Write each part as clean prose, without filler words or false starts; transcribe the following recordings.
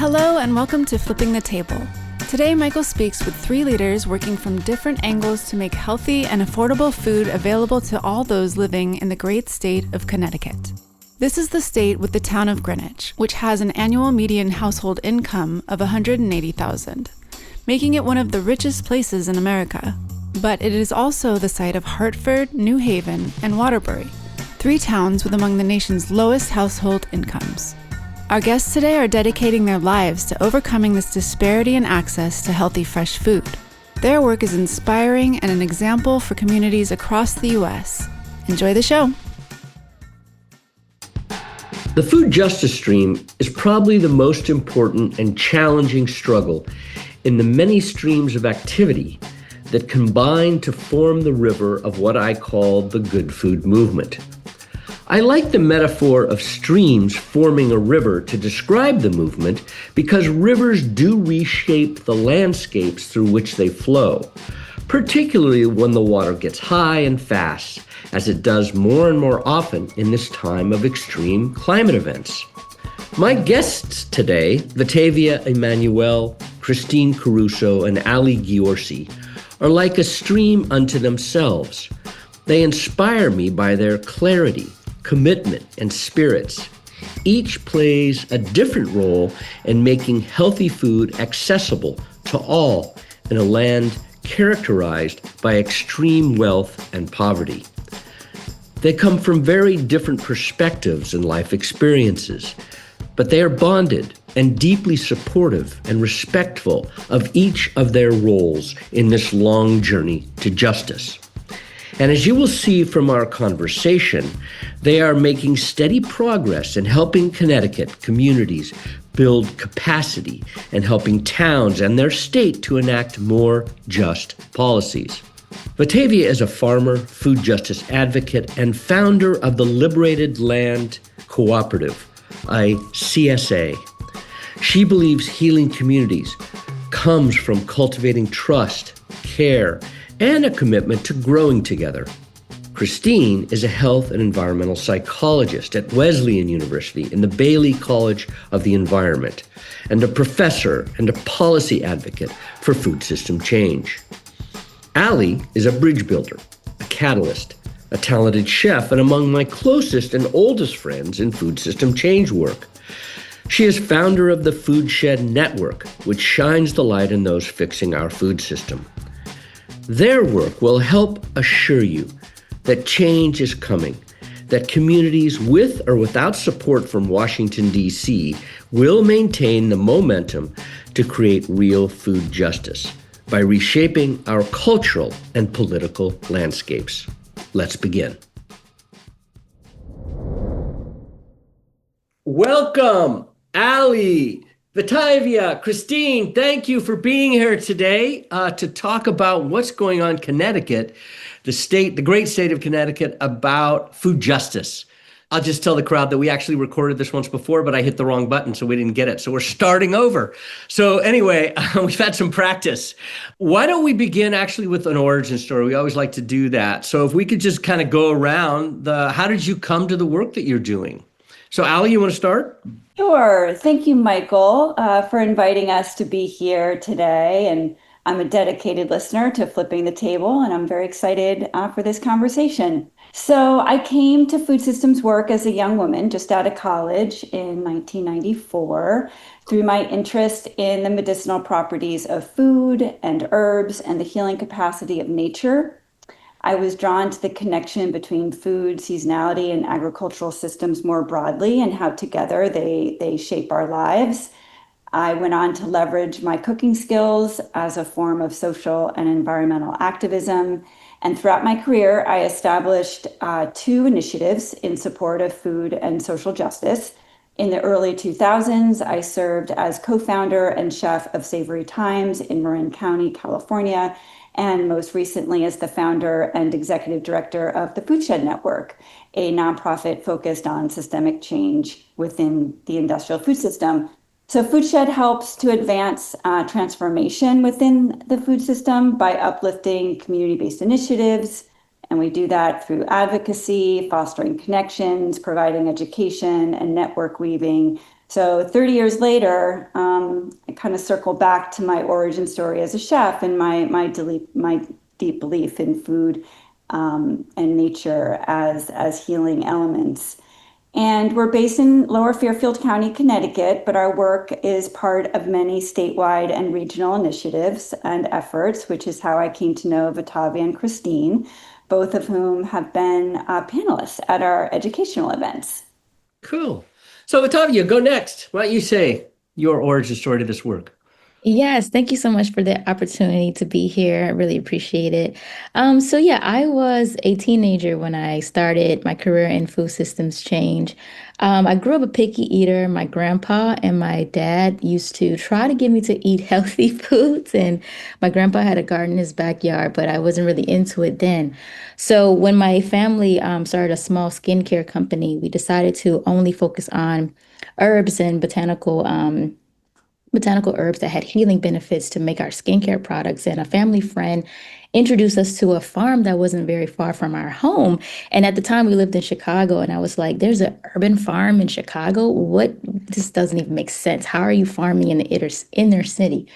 Hello and welcome to Flipping the Table. Today, Michael speaks with three leaders working from different angles to make healthy and affordable food available to all those living in the great state of Connecticut. This is the state with the town of Greenwich, which has an annual median household income of $180,000, making it one of the richest places in America. But it is also the site of Hartford, New Haven, and Waterbury, three towns with among the nation's lowest household incomes. Our guests today are dedicating their lives to overcoming this disparity in access to healthy, fresh food. Their work is inspiring and an example for communities across the U.S. Enjoy the show. The food justice stream is probably the most important and challenging struggle in the many streams of activity that combine to form the river of what I call the good food movement. I like the metaphor of streams forming a river to describe the movement because rivers do reshape the landscapes through which they flow, particularly when the water gets high and fast, as it does more and more often in this time of extreme climate events. My guests today, Vetiveah Immanuel, Christine Caruso, and Ali Ghirose, are like a stream unto themselves. They inspire me by their clarity, commitment, and spirits. Each plays a different role in making healthy food accessible to all in a land characterized by extreme wealth and poverty. They come from very different perspectives and life experiences, but they are bonded and deeply supportive and respectful of each of their roles in this long journey to justice. And as you will see from our conversation, they are making steady progress in helping Connecticut communities build capacity and helping towns and their state to enact more just policies. Vetiveah is a farmer, food justice advocate, and founder of the Liberated Land Cooperative, a CSA. She believes healing communities comes from cultivating trust, care, and a commitment to growing together. Christine is a health and environmental psychologist at Wesleyan University in the Bailey College of the Environment, and a professor and a policy advocate for food system change. Ali is a bridge builder, a catalyst, a talented chef, and among my closest and oldest friends in food system change work. She is founder of the Food Shed Network, which shines the light on those fixing our food system. Their work will help assure you that change is coming, that communities with or without support from Washington, D.C. will maintain the momentum to create real food justice by reshaping our cultural and political landscapes. Let's begin. Welcome, Ali, Vetiveah, Christine, thank you for being here today to talk about what's going on in Connecticut, the great state of Connecticut, about food justice. I'll just tell the crowd that we actually recorded this once before, but I hit the wrong button, so we didn't get it. So we're starting over. So anyway, we've had some practice. Why don't we begin actually with an origin story? We always like to do that. So if we could just kind of go around how did you come to the work that you're doing? So Ali, you want to start? Sure. Thank you, Michael, for inviting us to be here today. And I'm a dedicated listener to Flipping the Table, and I'm very excited for this conversation. So I came to food systems work as a young woman just out of college in 1994 through my interest in the medicinal properties of food and herbs and the healing capacity of nature. I was drawn to the connection between food, seasonality, and agricultural systems more broadly and how together they shape our lives. I went on to leverage my cooking skills as a form of social and environmental activism. And throughout my career, I established two initiatives in support of food and social justice. In the early 2000s, I served as co-founder and chef of Savory Times in Marin County, California, and most recently as the founder and executive director of the Food Shed Network, a nonprofit focused on systemic change within the industrial food system. So Food Shed helps to advance transformation within the food system by uplifting community-based initiatives. And we do that through advocacy, fostering connections, providing education, and network weaving So 30 years later, I kind of circle back to my origin story as a chef and my deep belief in food and nature as healing elements. And we're based in Lower Fairfield County, Connecticut, but our work is part of many statewide and regional initiatives and efforts, which is how I came to know Vetiveah and Christine, both of whom have been panelists at our educational events. Cool. So, Otavia, go next. Why don't you say your origin story to this work? Yes, thank you so much for the opportunity to be here. I really appreciate it. So yeah, I was a teenager when I started my career in food systems change. I grew up a picky eater. My grandpa and my dad used to try to get me to eat healthy foods, and my grandpa had a garden in his backyard, but I wasn't really into it then. So when my family started a small skincare company, we decided to only focus on herbs and botanical herbs that had healing benefits to make our skincare products. And a family friend introduced us to a farm that wasn't very far from our home. And at the time, we lived in Chicago, and I was like, "There's an urban farm in Chicago? What? This doesn't even make sense. How are you farming in the inner city?"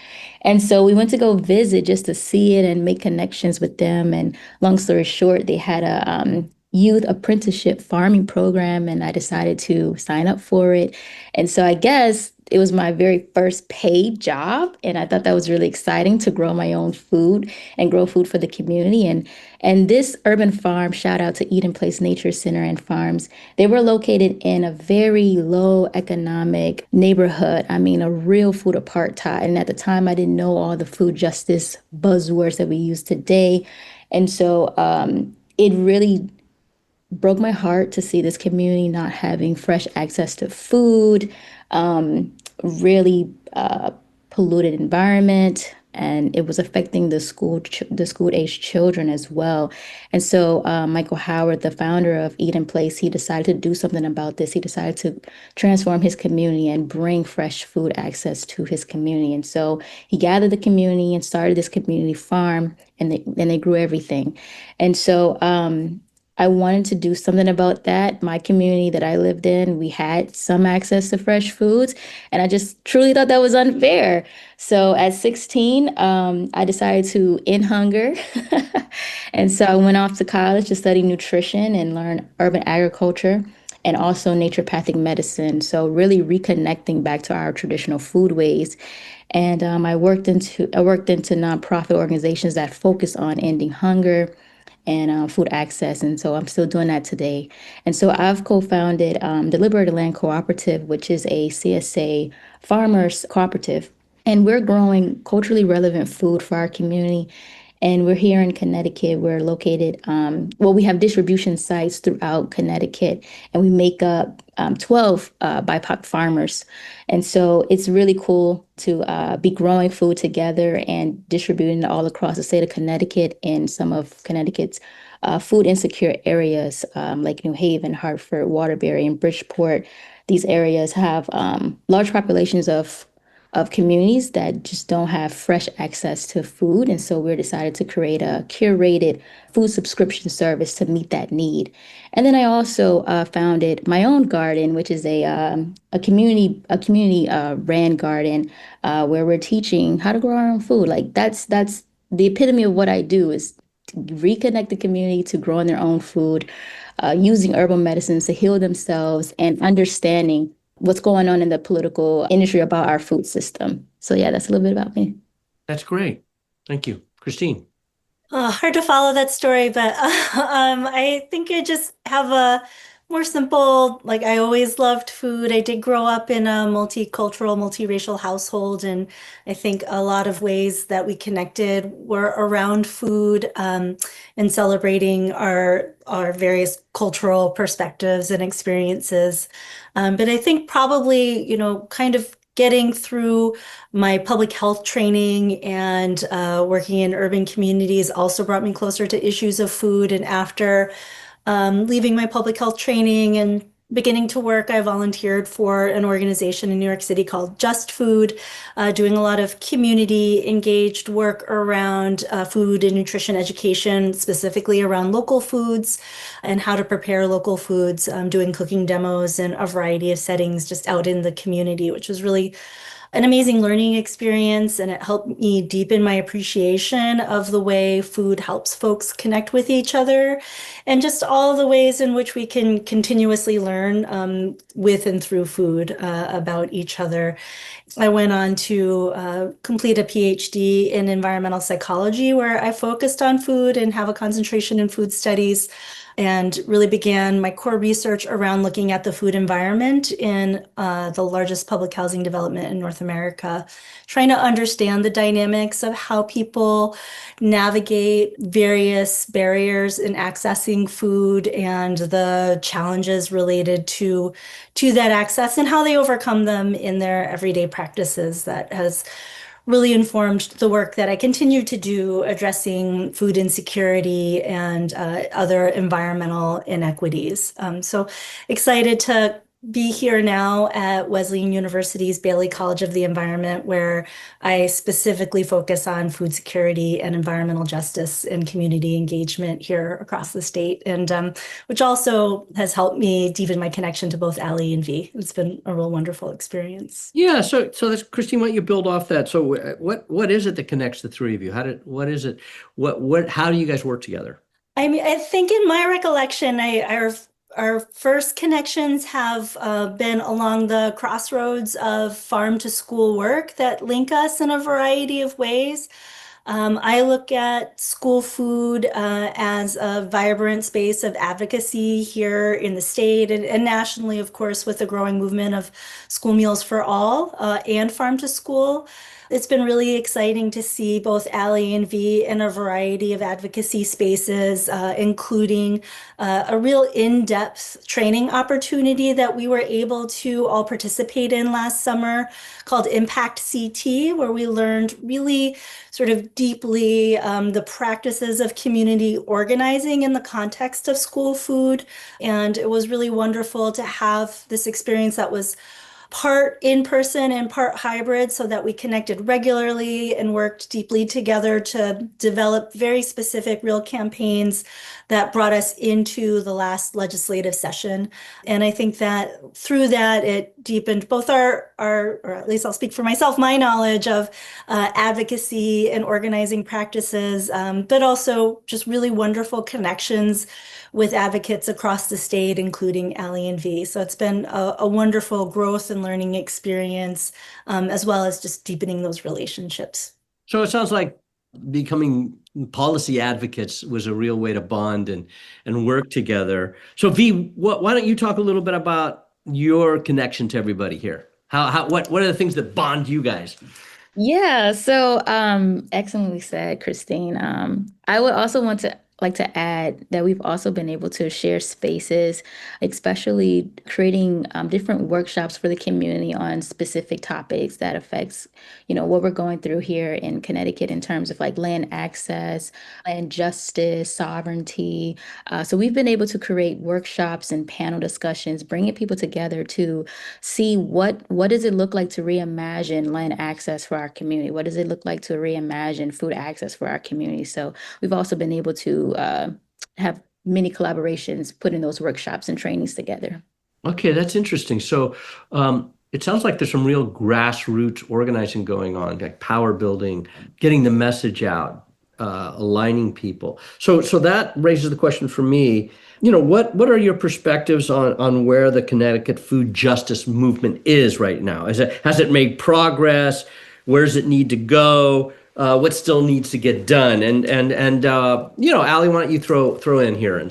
And so we went to go visit just to see it and make connections with them. And long story short, they had a youth apprenticeship farming program, and I decided to sign up for it. And so I guess it was my very first paid job, and I thought that was really exciting to grow my own food and grow food for the community. And this urban farm, shout out to Eden Place Nature Center and Farms, they were located in a very low economic neighborhood. I mean, a real food apartheid. And at the time, I didn't know all the food justice buzzwords that we use today. And so it really broke my heart to see this community not having fresh access to food, really polluted environment, and it was affecting the school age children as well. And so Michael Howard, the founder of Eden Place, he decided to do something about this. He decided to transform his community and bring fresh food access to his community. And so he gathered the community and started this community farm, and they grew everything. And so I wanted to do something about that. My community that I lived in, we had some access to fresh foods, and I just truly thought that was unfair. So at 16, I decided to end hunger. And so I went off to college to study nutrition and learn urban agriculture and also naturopathic medicine. So really reconnecting back to our traditional food ways. And I worked into nonprofit organizations that focus on ending hunger and food access. And so I'm still doing that today. And so I've co-founded the Liberated Land Cooperative, which is a CSA farmers cooperative. And we're growing culturally relevant food for our community. And we're here in Connecticut. We're located, well, we have distribution sites throughout Connecticut, and we make up 12 BIPOC farmers. And so it's really cool to be growing food together and distributing it all across the state of Connecticut and some of Connecticut's food insecure areas like New Haven, Hartford, Waterbury, and Bridgeport. These areas have large populations of communities that just don't have fresh access to food. And so we decided to create a curated food subscription service to meet that need. And then I also founded my own garden, which is a community ran garden where we're teaching how to grow our own food. Like that's the epitome of what I do is to reconnect the community to growing their own food, using herbal medicines to heal themselves, and understanding what's going on in the political industry about our food system. So yeah, that's a little bit about me. That's great. Thank you. Christine. Hard to follow that story, but I think I just have a more simple, like I always loved food. I did grow up in a multicultural, multiracial household, and I think a lot of ways that we connected were around food and celebrating our various cultural perspectives and experiences. But I think probably, kind of getting through my public health training and working in urban communities also brought me closer to issues of food. And after leaving my public health training and beginning to work, I volunteered for an organization in New York City called Just Food, doing a lot of community engaged work around food and nutrition education, specifically around local foods and how to prepare local foods, doing cooking demos in a variety of settings just out in the community, which was really an amazing learning experience, and it helped me deepen my appreciation of the way food helps folks connect with each other and just all the ways in which we can continuously learn with and through food about each other. I went on to complete a PhD in environmental psychology, where I focused on food and have a concentration in food studies, and really began my core research around looking at the food environment in the largest public housing development in North America, trying to understand the dynamics of how people navigate various barriers in accessing food and the challenges related to that access and how they overcome them in their everyday practices. That has really informed the work that I continue to do addressing food insecurity and other environmental inequities. So excited to be here now at Wesleyan University's Bailey College of the Environment, where I specifically focus on food security and environmental justice and community engagement here across the state, and which also has helped me deepen my connection to both Ali and V. It's been a real wonderful experience. Yeah, so that's Christine, why don't you build off that? So what is it that connects the three of you? What is it? How do you guys work together? I mean, I think in my recollection, our first connections have been along the crossroads of farm to school work that link us in a variety of ways. I look at school food as a vibrant space of advocacy here in the state and nationally, of course, with the growing movement of school meals for all and farm to school. It's been really exciting to see both Ali and V in a variety of advocacy spaces, including a real in-depth training opportunity that we were able to all participate in last summer called Impact CT, where we learned really sort of deeply the practices of community organizing in the context of school food. And it was really wonderful to have this experience that was part in person and part hybrid, so that we connected regularly and worked deeply together to develop very specific real campaigns that brought us into the last legislative session. And I think that through that, it deepened both our or at least I'll speak for myself, my knowledge of advocacy and organizing practices, but also just really wonderful connections with advocates across the state, including Ali and V. So it's been a wonderful growth and learning experience, as well as just deepening those relationships. So it sounds like becoming policy advocates was a real way to bond and work together. So V, why don't you talk a little bit about your connection to everybody here? What are the things that bond you guys? Yeah, so excellently said, Christine. I would also like to add that we've also been able to share spaces, especially creating different workshops for the community on specific topics that affects, what we're going through here in Connecticut in terms of like land access, land justice, sovereignty. So we've been able to create workshops and panel discussions, bringing people together to see what does it look like to reimagine land access for our community? What does it look like to reimagine food access for our community? So we've also been able to have many collaborations, putting those workshops and trainings together. Okay, that's interesting. So it sounds like there's some real grassroots organizing going on, like power building, getting the message out, aligning people. So that raises the question for me, what are your perspectives on where the Connecticut food justice movement is right now? Has it made progress? Where does it need to go? What still needs to get done? And Ali, why don't you throw in here and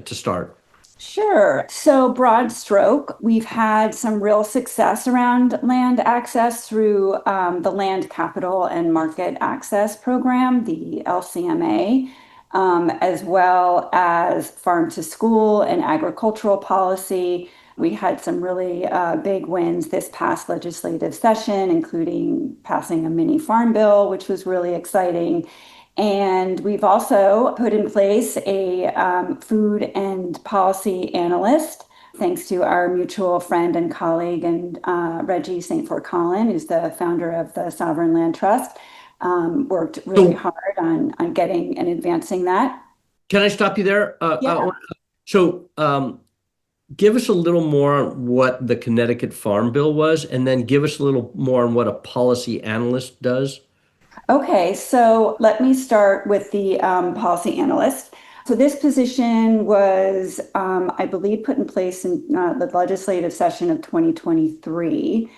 to start? Sure. So broad stroke, we've had some real success around land access through the Land Capital and Market Access Program, the LCMA, as well as farm to school and agricultural policy. We had some really big wins this past legislative session, including passing a mini farm bill, which was really exciting. And we've also put in place a food and policy analyst thanks to our mutual friend and colleague and Reggie St. Fort Collin, who's the founder of the Sovereign Land Trust, worked really hard on getting and advancing that. Can I stop you there? Yeah. Give us a little more on what the Connecticut Farm Bill was, and then give us a little more on what a policy analyst does. Okay, so let me start with the policy analyst. So this position was, I believe, put in place in the legislative session of 2023.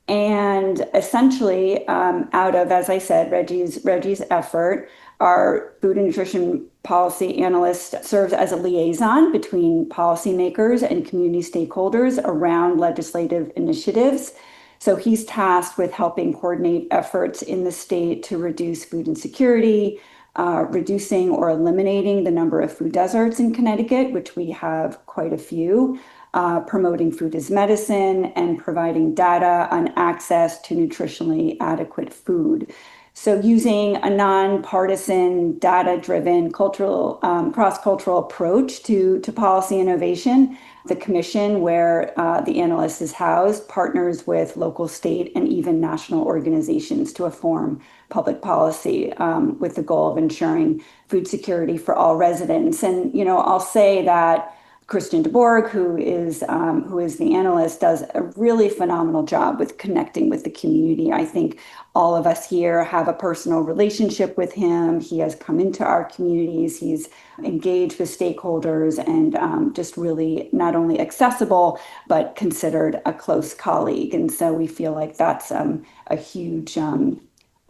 And essentially, out of, as I said, Reggie's effort, our food and nutrition policy analyst serves as a liaison between policymakers and community stakeholders around legislative initiatives. So he's tasked with helping coordinate efforts in the state to reduce food insecurity, reducing or eliminating the number of food deserts in Connecticut, which we have quite a few, promoting food as medicine, and providing data on access to nutritionally adequate food. So using a nonpartisan, data-driven, cross-cultural approach to policy innovation, the commission, where the analyst is housed, partners with local, state, and even national organizations to inform public policy with the goal of ensuring food security for all residents. And, I'll say that Christian DeBorg, who is the analyst, does a really phenomenal job with connecting with the community. I think all of us here have a personal relationship with him. He has come into our communities. He's engaged with stakeholders and just really not only accessible, but considered a close colleague. And so we feel like that's a huge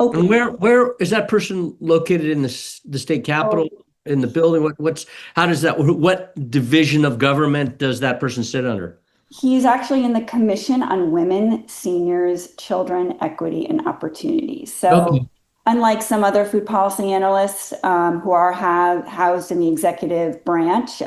opening. And where is that person located in the state capitol? In the building? What division of government does that person sit under? He's actually in the Commission on Women, Seniors, Children, Equity, and Opportunity. So unlike some other food policy analysts who are housed in the executive branch,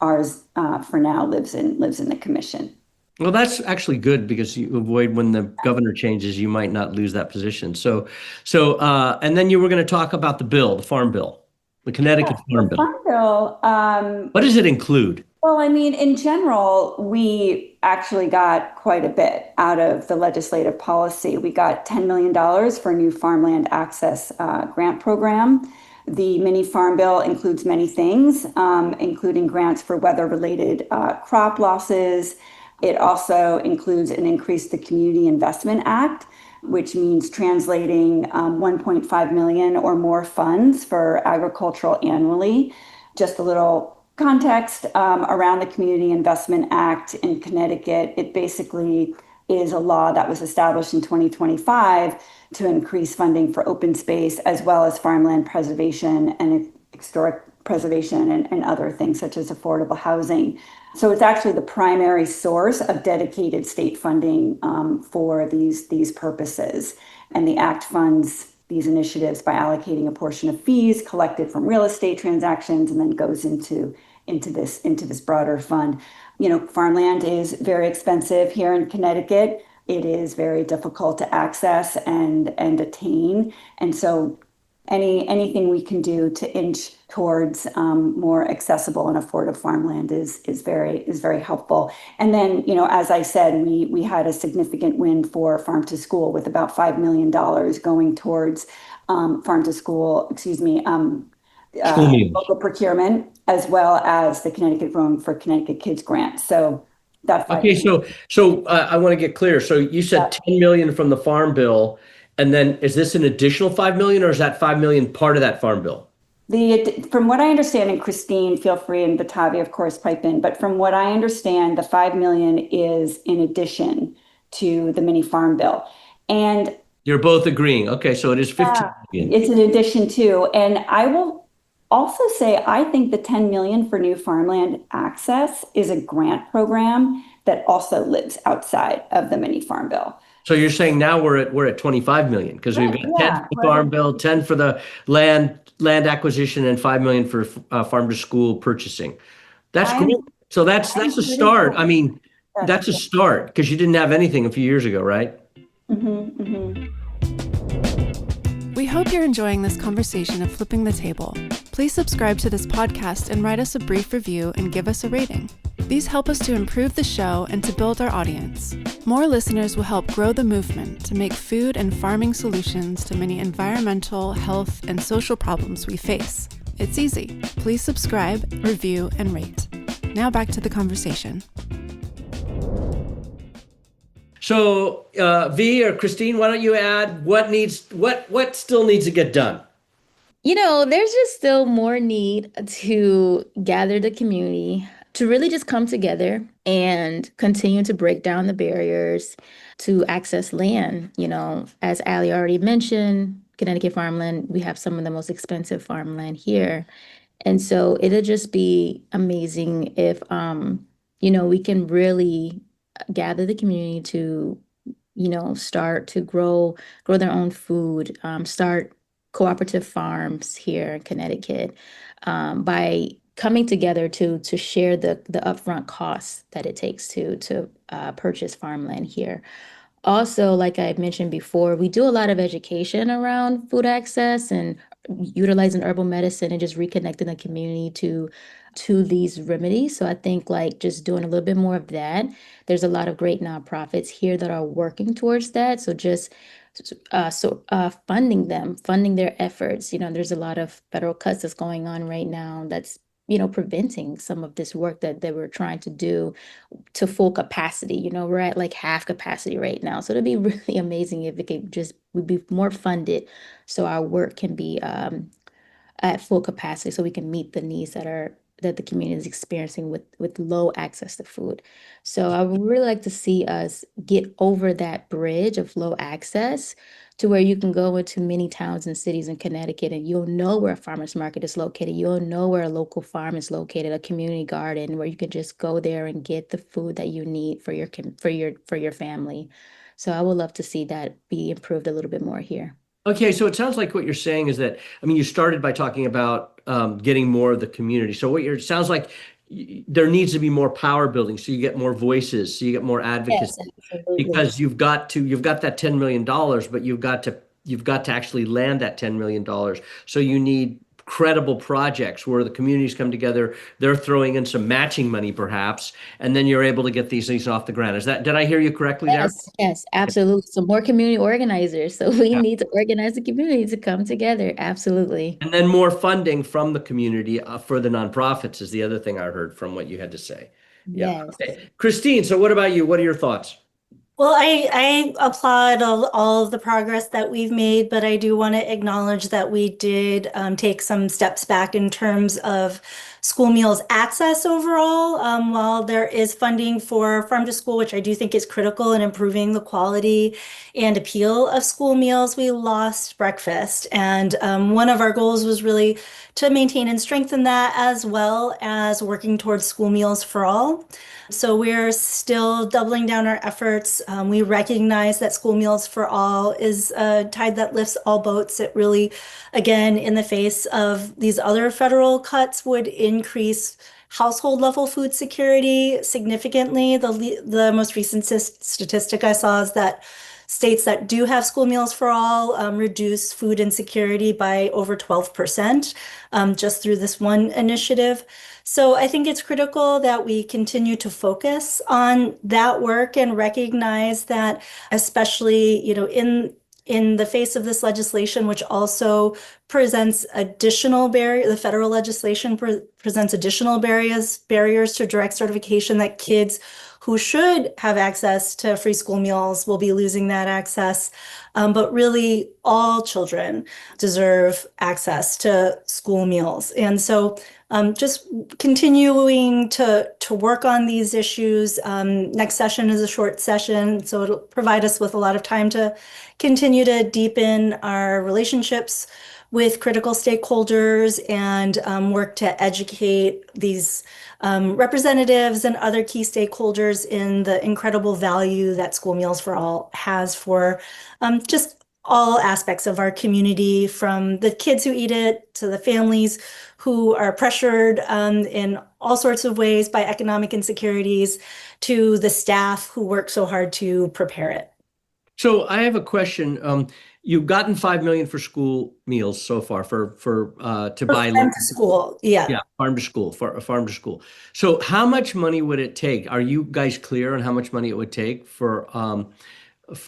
ours for now lives in the commission. Well, that's actually good because you avoid when the governor changes, you might not lose that position. And then you were going to talk about the Farm Bill. The Connecticut Farm Bill. Farm Bill. What does it include? Well, I mean, in general, we actually got quite a bit out of the legislative policy. We got $10 million for a new farmland access grant program. The mini farm bill includes many things, including grants for weather-related crop losses. It also includes an increase to the Community Investment Act, which means translating 1.5 million or more funds for agricultural annually. Just a little context around the Community Investment Act in Connecticut. It basically is a law that was established in 2025 to increase funding for open space as well as farmland preservation and historic preservation and other things such as affordable housing. So it's actually the primary source of dedicated state funding for these purposes. And the Act funds these initiatives by allocating a portion of fees collected from real estate transactions and then goes into this broader fund. Farmland is very expensive here in Connecticut. It is very difficult to access and attain. And so anything we can do to inch towards more accessible and affordable farmland is very helpful. And then, as I said, we had a significant win for Farm to School with about $5 million going towards Farm to School, local procurement, as well as the Connecticut Growing for Connecticut Kids grant. So that's okay. So I want to get clear. So you said 10 million from the Farm Bill. And then is this an additional 5 million or is that 5 million part of that Farm Bill? From what I understand, and Christine, feel free, and Vetiveah, of course, pipe in, but from what I understand, the 5 million is in addition to the mini Farm Bill. And you're both agreeing. Okay, so it is 15 million. It's in addition to, and I will also say, I think the 10 million for new farmland access is a grant program that also lives outside of the mini Farm Bill. So you're saying now we're at 25 million because we've got 10 for the Farm Bill, 10 for the land acquisition, and 5 million for Farm to School purchasing. That's great. So that's a start. I mean, that's a start because you didn't have anything a few years ago, right? Mm-hmm, mm-hmm. We hope you're enjoying this conversation of Flipping the Table. Please subscribe to this podcast and write us a brief review and give us a rating. These help us to improve the show and to build our audience. More listeners will help grow the movement to make food and farming solutions to many environmental, health, and social problems we face. It's easy. Please subscribe, review, and rate. Now back to the conversation. So, V or Christine, why don't you add what still needs to get done? There's just still more need to gather the community, to really just come together and continue to break down the barriers to access land. As Ali already mentioned, Connecticut farmland, we have some of the most expensive farmland here. And so it'll just be amazing if, we can really gather the community to, start to grow their own food, start cooperative farms here in Connecticut, by coming together to share the upfront costs that it takes to purchase farmland here. Also, like I mentioned before, we do a lot of education around food access and utilizing herbal medicine and just reconnecting the community to these remedies. So I think like just doing a little bit more of that. There's a lot of great nonprofits here that are working towards that. So just funding their efforts. There's a lot of federal cuts that's going on right now that's preventing some of this work that they were trying to do to full capacity. We're at like half capacity right now. So it'd be really amazing if we'd be more funded so our work can be at full capacity so we can meet the needs that the community is experiencing with low access to food. So I would really like to see us get over that bridge of low access to where you can go into many towns and cities in Connecticut and you'll know where a farmer's market is located. You'll know where a local farm is located, a community garden where you can just go there and get the food that you need for your family. So I would love to see that be improved a little bit more here. Okay, so it sounds like what you're saying is that, you started by talking about getting more of the community. So it sounds like there needs to be more power building, so you get more voices, so you get more advocacy. Yes, absolutely. Because you've got that $10 million, but you've got to actually land that $10 million. So you need credible projects where the communities come together, they're throwing in some matching money perhaps, and then you're able to get these things off the ground. Did I hear you correctly there? Yes, absolutely. So more community organizers. So we need to organize the community to come together. Absolutely. And then more funding from the community for the nonprofits is the other thing I heard from what you had to say. Yeah. Yes. Okay. Christine, so what about you? What are your thoughts? Well, I applaud all of the progress that we've made, but I do want to acknowledge that we did take some steps back in terms of school meals access overall. While there is funding for farm to school, which I do think is critical in improving the quality and appeal of school meals, we lost breakfast. And one of our goals was really to maintain and strengthen that, as well as working towards school meals for all. So we're still doubling down our efforts. We recognize that school meals for all is a tide that lifts all boats. It really, again, in the face of these other federal cuts, would increase household level food security significantly. The most recent statistic I saw is that states that do have school meals for all reduce food insecurity by over 12% just through this one initiative. So I think it's critical that we continue to focus on that work and recognize that, especially, in the face of this legislation, which also presents additional barriers, the federal legislation presents additional barriers to direct certification, that kids who should have access to free school meals will be losing that access. But really, all children deserve access to school meals. And so just continuing to work on these issues. Next session is a short session, so it'll provide us with a lot of time to continue to deepen our relationships with critical stakeholders and work to educate these representatives and other key stakeholders in the incredible value that School Meals for All has for just all aspects of our community, from the kids who eat it to the families who are pressured in all sorts of ways by economic insecurities, to the staff who work so hard to prepare it. So I have a question. You've gotten 5 million for school meals so far to For buy farm local. to school. Yeah. Yeah, farm to school, farm to school. So how much money would it take? Are you guys clear on how much money it would take to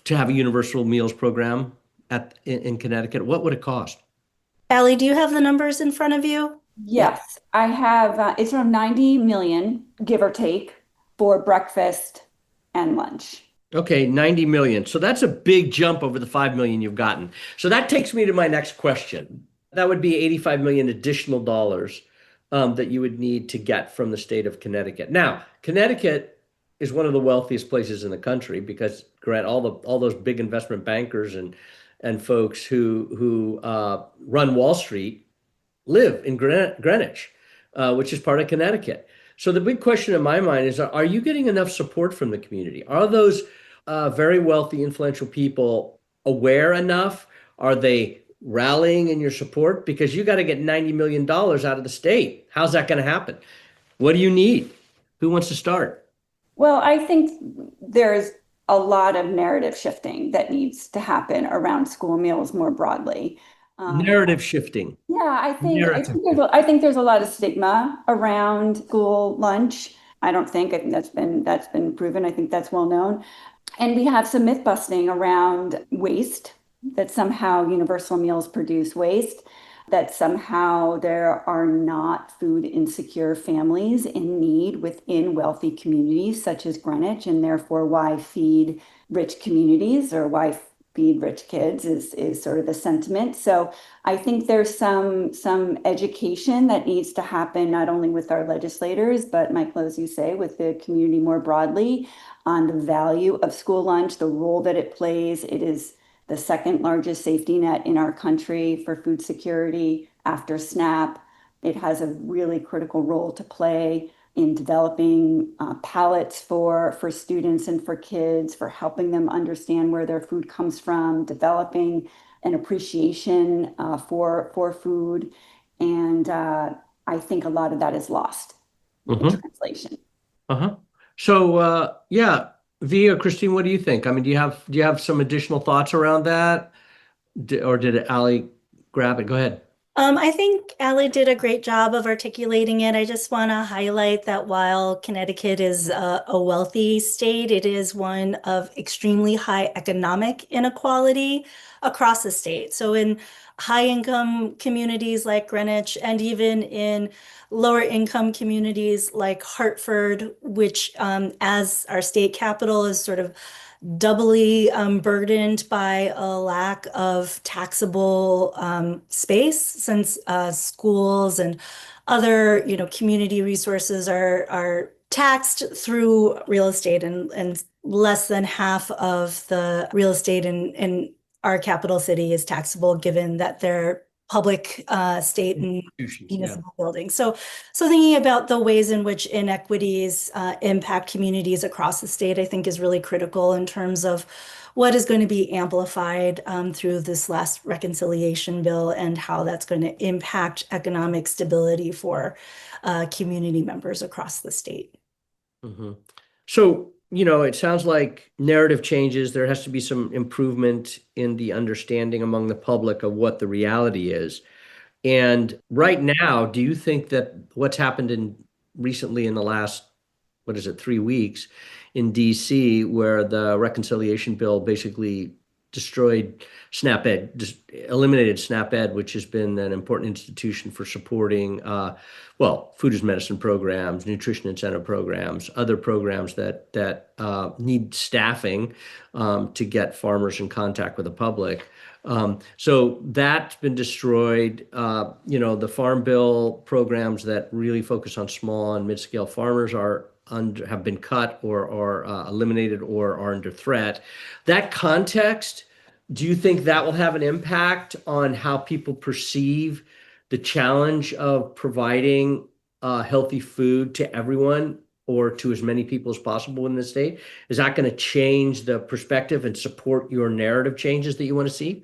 have a universal meals program in Connecticut? What would it cost? Allie, do you have the numbers in front of you? Yes, I have, it's around 90 million, give or take, for breakfast and lunch. Okay, 90 million. So that's a big jump over the 5 million you've gotten. So that takes me to my next question. That would be 85 million additional dollars that you would need to get from the state of Connecticut. Now, Connecticut is one of the wealthiest places in the country because grant all those big investment bankers and folks who run Wall Street live in Greenwich, which is part of Connecticut. So the big question in my mind is, are you getting enough support from the community? Are those very wealthy, influential people aware enough? Are they rallying in your support? Because you got to get $90 million out of the state. How's that going to happen? What do you need? Who wants to start? Well, I think there's a lot of narrative shifting that needs to happen around school meals more broadly. Um, Narrative shifting. yeah, Narrative. I think there's a lot of stigma around school lunch. I think that's been proven. I think that's well known. And we have some myth busting around waste, that somehow universal meals produce waste, that somehow there are not food insecure families in need within wealthy communities such as Greenwich, and therefore why feed rich communities or why feed rich kids is sort of the sentiment. So I think there's some education that needs to happen not only with our legislators, but Michael, as you say, with the community more broadly on the value of school lunch, the role that it plays. It is the second largest safety net in our country for food security after SNAP. It has a really critical role to play in developing palettes for students and for kids, for helping them understand where their food comes from, developing an appreciation for food. And I think a lot of that is lost in Hmm. translation. Uh-huh. So yeah, V or Christine, what do you think? I mean, do you have some additional thoughts around that? Or did Ali grab it? Go ahead. I think Allie did a great job of articulating it. I just want to highlight that while Connecticut is a wealthy state, it is one of extremely high economic inequality across the state. So in high income communities like Greenwich and even in lower income communities like Hartford, which as our state capital is sort of doubly burdened by a lack of taxable space since schools and other, community resources are taxed through real estate and less than half of the real estate in our capital city is taxable given that they're public state and Institutions, yeah. municipal buildings. So thinking about the ways in which inequities impact communities across the state, I think is really critical in terms of what is going to be amplified through this last reconciliation bill and how that's going to impact economic stability for community members across the state. Hmm. So, it sounds like narrative changes. There has to be some improvement in the understanding among the public of what the reality is. And right now, do you think that what's happened recently in the last, what is it, 3 weeks in DC, where the reconciliation bill basically destroyed SNAP Ed, just eliminated SNAP Ed, which has been an important institution for supporting, food as medicine programs, nutrition incentive programs, other programs that need staffing to get farmers in contact with the public. So that's been destroyed. The Farm Bill programs that really focus on small and mid-scale farmers have been cut or eliminated or are under threat. That context, do you think that will have an impact on how people perceive the challenge of providing healthy food to everyone or to as many people as possible in the state? Is that going to change the perspective and support your narrative changes that you want to see?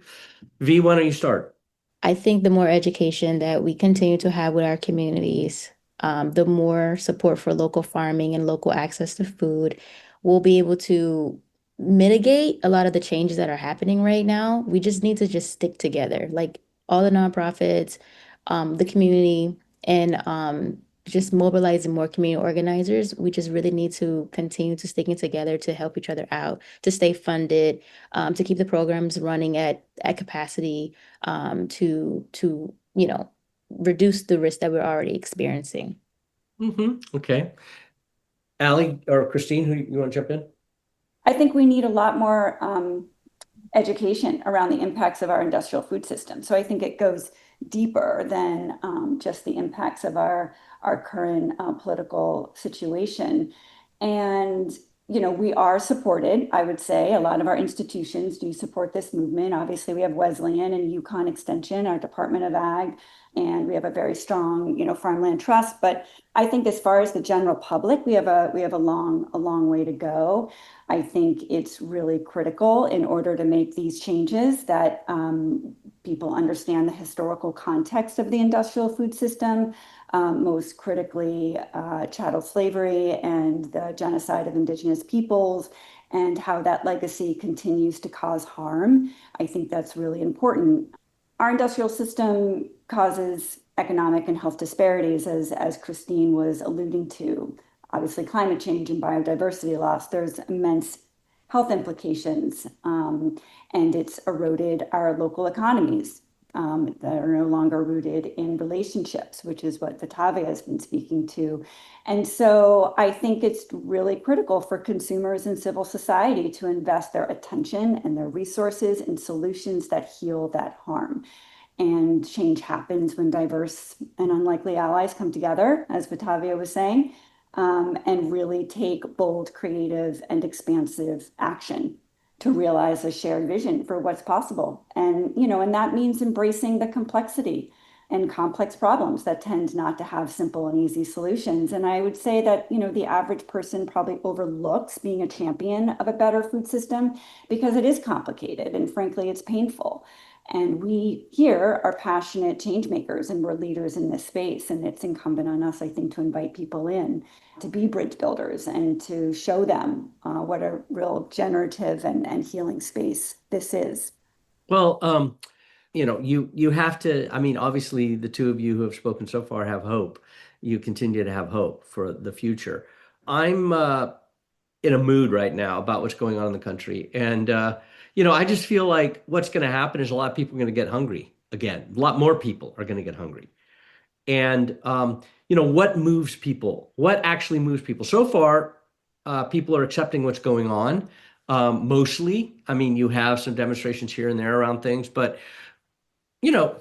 V, why don't you start? I think the more education that we continue to have with our communities, the more support for local farming and local access to food, we'll be able to mitigate a lot of the changes that are happening right now. We just need to just stick together, like all the nonprofits, the community, and just mobilizing more community organizers. We just really need to continue to sticking together to help each other out, to stay funded, to keep the programs running at capacity, to reduce the risk that we're already experiencing. Okay. Allie or Christine, who you want to jump in? I think we need a lot more education around the impacts of our industrial food system. So I think it goes deeper than just the impacts of our current political situation. And we are supported, I would say. A lot of our institutions do support this movement. Obviously, we have Wesleyan and Yukon Extension, our Department of Ag, and we have a very strong, farmland trust. But I think as far as the general public, we have a long way to go. I think it's really critical in order to make these changes that people understand the historical context of the industrial food system, most critically chattel slavery and the genocide of indigenous peoples, and how that legacy continues to cause harm. I think that's really important. Our industrial system causes economic and health disparities, as Christine was alluding to. Obviously, climate change and biodiversity loss, there's immense health implications, and it's eroded our local economies that are no longer rooted in relationships, which is what Vetiveah has been speaking to. And so I think it's really critical for consumers and civil society to invest their attention and their resources in solutions that heal that harm. And change happens when diverse and unlikely allies come together, as Vetiveah was saying, and really take bold, creative, and expansive action to realize a shared vision for what's possible. And that means embracing the complexity and complex problems that tend not to have simple and easy solutions. And I would say that, the average person probably overlooks being a champion of a better food system because it is complicated and frankly, it's painful. And we here are passionate change makers and we're leaders in this space. And it's incumbent on us, I think, to invite people in to be bridge builders and to show them what a real generative and healing space this is. Well, you have to, I mean, obviously the two of you who have spoken so far have hope. You continue to have hope for the future. I'm in a mood right now about what's going on in the country. And I just feel like what's going to happen is a lot of people are going to get hungry again. A lot more people are going to get hungry. And what moves people? What actually moves people? So far, people are accepting what's going on. Mostly, I mean, you have some demonstrations here and there around things, but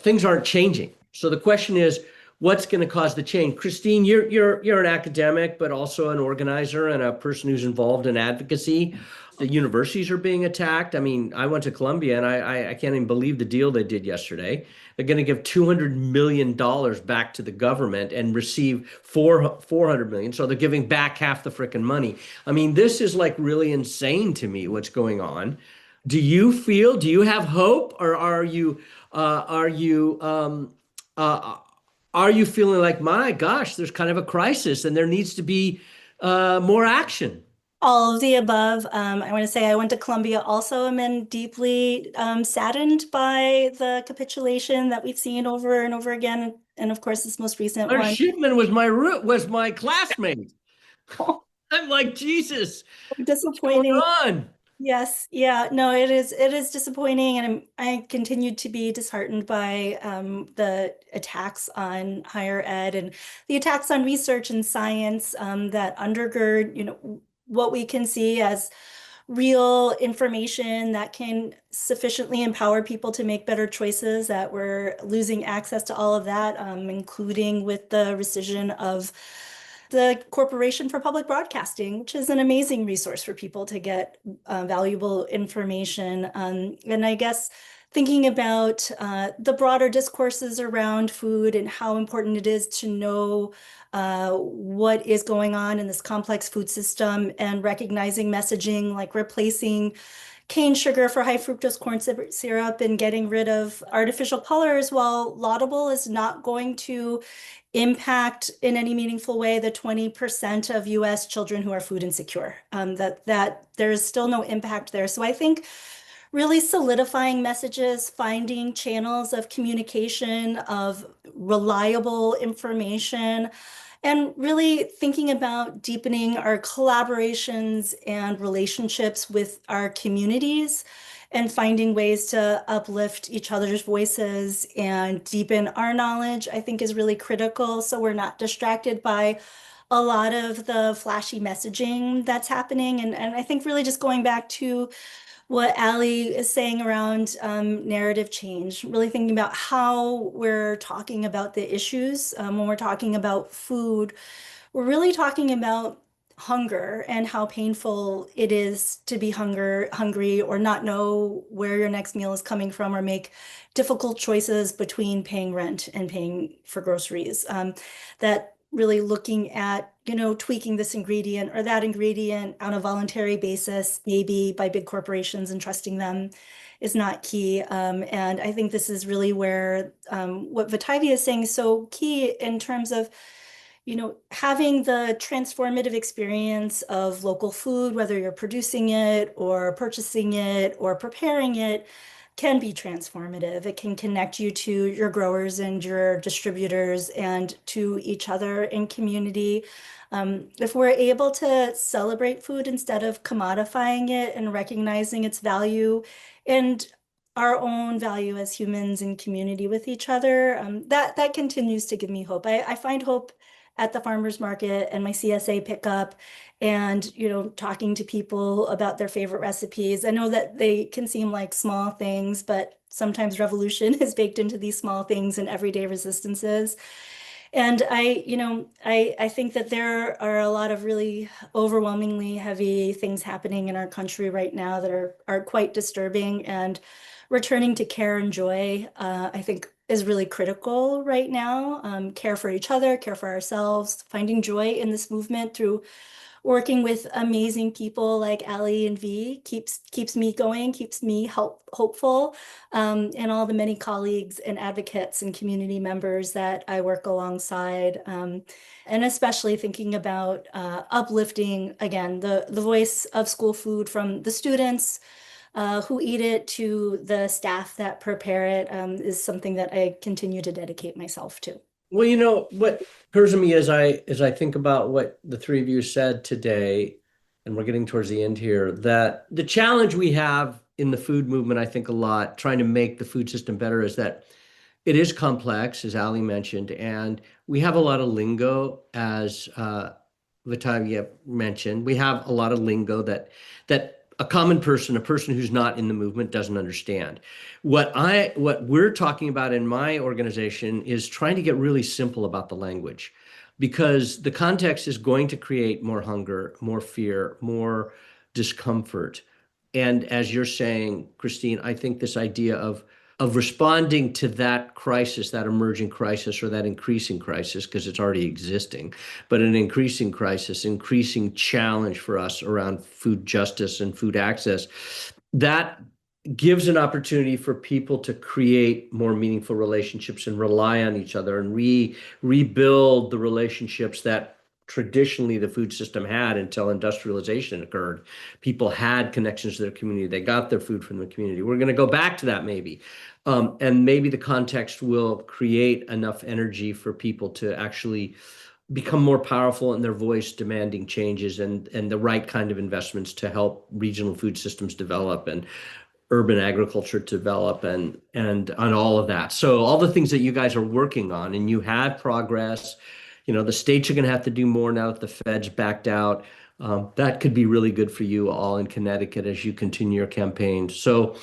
things aren't changing. So the question is, what's going to cause the change? Christine, you're an academic, but also an organizer and a person who's involved in advocacy. The universities are being attacked. I mean, I went to Columbia and I can't even believe the deal they did yesterday. They're going to give $200 million back to the government and receive 400 million. So they're giving back half the frickin' money. I mean, this is like really insane to me what's going on. Do you have hope, or are you feeling like, my gosh, there's kind of a crisis and there needs to be more action? All of the above. I want to say I went to Columbia also. I'm in deeply saddened by the capitulation that we've seen over and over again. And of course, this most recent Our one. Shipman was my classmate. I'm like, Jesus, what's going Disappointing. on? Yes, yeah, no, it is disappointing, and I continue to be disheartened by the attacks on higher ed and the attacks on research and science that undergird, what we can see as real information that can sufficiently empower people to make better choices, that we're losing access to all of that, including with the rescission of the Corporation for Public Broadcasting, which is an amazing resource for people to get valuable information. And I guess thinking about the broader discourses around food and how important it is to know what is going on in this complex food system, and recognizing messaging like replacing cane sugar for high fructose corn syrup and getting rid of artificial colors, while laudable, is not going to impact in any meaningful way the 20% of US children who are food insecure. That there is still no impact there. So I think really solidifying messages, finding channels of communication, of reliable information, and really thinking about deepening our collaborations and relationships with our communities and finding ways to uplift each other's voices and deepen our knowledge, I think is really critical. So we're not distracted by a lot of the flashy messaging that's happening. And I think really just going back to what Ali is saying around narrative change, really thinking about how we're talking about the issues. When we're talking about food, we're really talking about hunger and how painful it is to be hungry or not know where your next meal is coming from or make difficult choices between paying rent and paying for groceries. That really looking at, tweaking this ingredient or that ingredient on a voluntary basis, maybe by big corporations and trusting them is not key. And I think this is really where what Vetiveah is saying is so key in terms of, having the transformative experience of local food, whether you're producing it or purchasing it or preparing it, can be transformative. It can connect you to your growers and your distributors and to each other in community. If we're able to celebrate food instead of commodifying it and recognizing its value and our own value as humans in community with each other, that continues to give me hope. I find hope at the farmers market and my CSA pickup and, talking to people about their favorite recipes. I know that they can seem like small things, but sometimes revolution is baked into these small things and everyday resistances. And I think that there are a lot of really overwhelmingly heavy things happening in our country right now that are quite disturbing, and returning to care and joy, I think is really critical right now. Care for each other, care for ourselves, finding joy in this movement through working with amazing people like Ali and V keeps me going, keeps me hopeful, and all the many colleagues and advocates and community members that I work alongside, and especially thinking about uplifting again the voice of school food from the students who eat it to the staff that prepare it, is something that I continue to dedicate myself to. Well, what occurs to me as I think about what the three of you said today, and we're getting towards the end here, that the challenge we have in the food movement, I think a lot, trying to make the food system better, is that it is complex, as Ali mentioned, and we have a lot of lingo, as Vetiveah mentioned. We have a lot of lingo that a common person, a person who's not in the movement, doesn't understand. What we're talking about in my organization is trying to get really simple about the language, because the context is going to create more hunger, more fear, more discomfort. And as you're saying, Christine, I think this idea of responding to that crisis, that emerging crisis, or that increasing crisis, because it's already existing, but an increasing crisis, increasing challenge for us around food justice and food access, that gives an opportunity for people to create more meaningful relationships and rely on each other and rebuild the relationships that traditionally the food system had until industrialization occurred. People had connections to their community. They got their food from the community. We're going to go back to that maybe. And maybe the context will create enough energy for people to actually become more powerful in their voice, demanding changes and the right kind of investments to help regional food systems develop and urban agriculture develop and on all of that. So all the things that you guys are working on, and you had progress. The states are going to have to do more now that the Fed's backed out. That could be really good for you all in Connecticut as you continue your campaign. So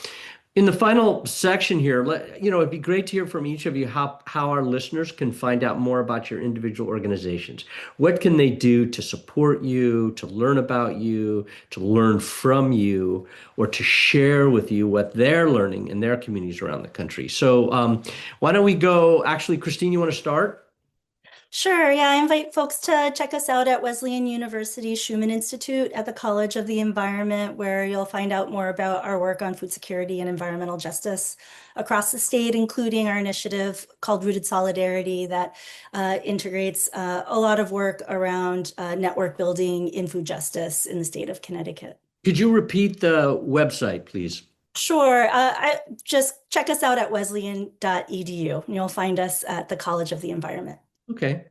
in the final section here, it'd be great to hear from each of you how our listeners can find out more about your individual organizations. What can they do to support you, to learn about you, to learn from you, or to share with you what they're learning in their communities around the country? So why don't we go, actually, Christine, you want to start? Sure, yeah, I invite folks to check us out at Wesleyan University Schumann Institute at the College of the Environment, where you'll find out more about our work on food security and environmental justice across the state, including our initiative called Rooted Solidarity that integrates a lot of work around network building in food justice in the state of Connecticut. Could you repeat the website, please? Sure, just check us out at wesleyan.edu, and you'll find us at the College of the Environment. Okay.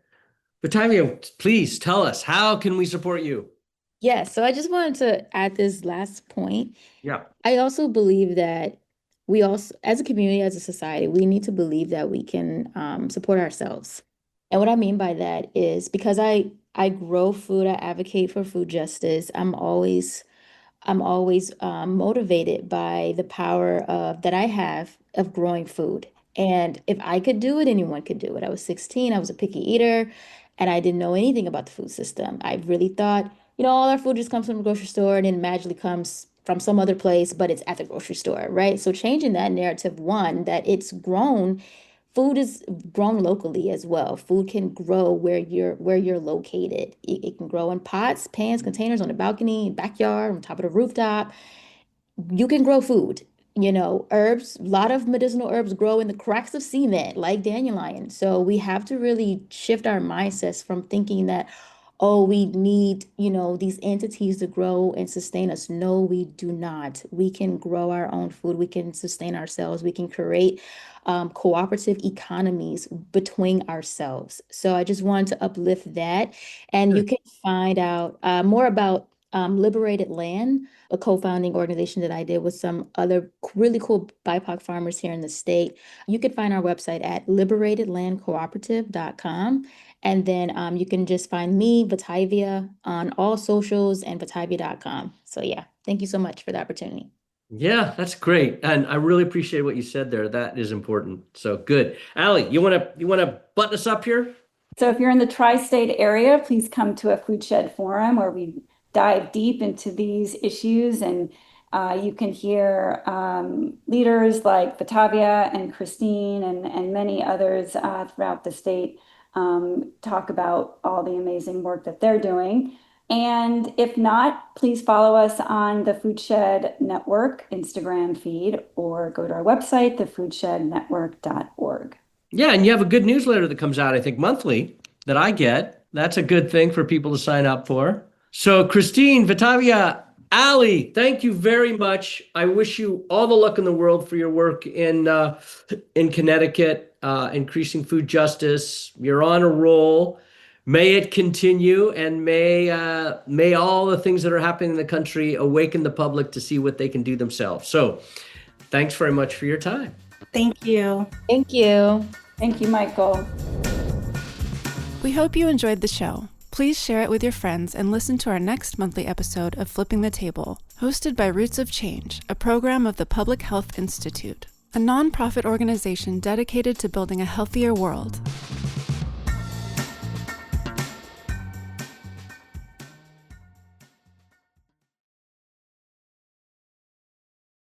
Vetiveah, please tell us, how can we support you? Yeah, so I just wanted to add this last point. Yeah. I also believe that we also, as a community, as a society, we need to believe that we can support ourselves. And what I mean by that is because I grow food, I advocate for food justice. I'm always motivated by the power of that I have of growing food. And if I could do it, anyone could do it. I was 16, I was a picky eater, and I didn't know anything about the food system. I really thought, all our food just comes from the grocery store and then magically comes from some other place, but it's at the grocery store, right? So changing that narrative, one, that food is grown locally as well. Food can grow where you're located. It can grow in pots, pans, containers, on the balcony, backyard, on top of the rooftop. You can grow food. Herbs, a lot of medicinal herbs grow in the cracks of cement, like dandelion. So we have to really shift our mindsets from thinking that, oh, we need, these entities to grow and sustain us. No, we do not. We can grow our own food. We can sustain ourselves. We can create cooperative economies between ourselves. So I just wanted to uplift that. And you can find out more about Liberated Land, a co-founding organization that I did with some other really cool BIPOC farmers here in the state. You can find our website at liberatedlandcooperative.com. And then you can just find me, Vetiveah, on all socials and vetiveah.com. So yeah, thank you so much for the opportunity. Yeah, that's great. And I really appreciate what you said there. That is important. So good. Allie, you wanna button us up here? So if you're in the tri-state area, please come to a Food Shed Forum where we dive deep into these issues, and you can hear leaders like Vetiveah and Christine and many others throughout the state talk about all the amazing work that they're doing. And if not, please follow us on the Food Shed Network Instagram feed or go to our website, thefoodshednetwork.org. Yeah, and you have a good newsletter that comes out, I think, monthly that I get. That's a good thing for people to sign up for. So Christine, Vetiveah, Allie, thank you very much. I wish you all the luck in the world for your work in Connecticut, increasing food justice. You're on a roll. May it continue, and may all the things that are happening in the country awaken the public to see what they can do themselves. So thanks very much for your time. Thank you. Thank you. Thank you, Michael. We hope you enjoyed the show. Please share it with your friends and listen to our next monthly episode of Flipping the Table, hosted by Roots of Change, a program of the Public Health Institute, a nonprofit organization dedicated to building a healthier world.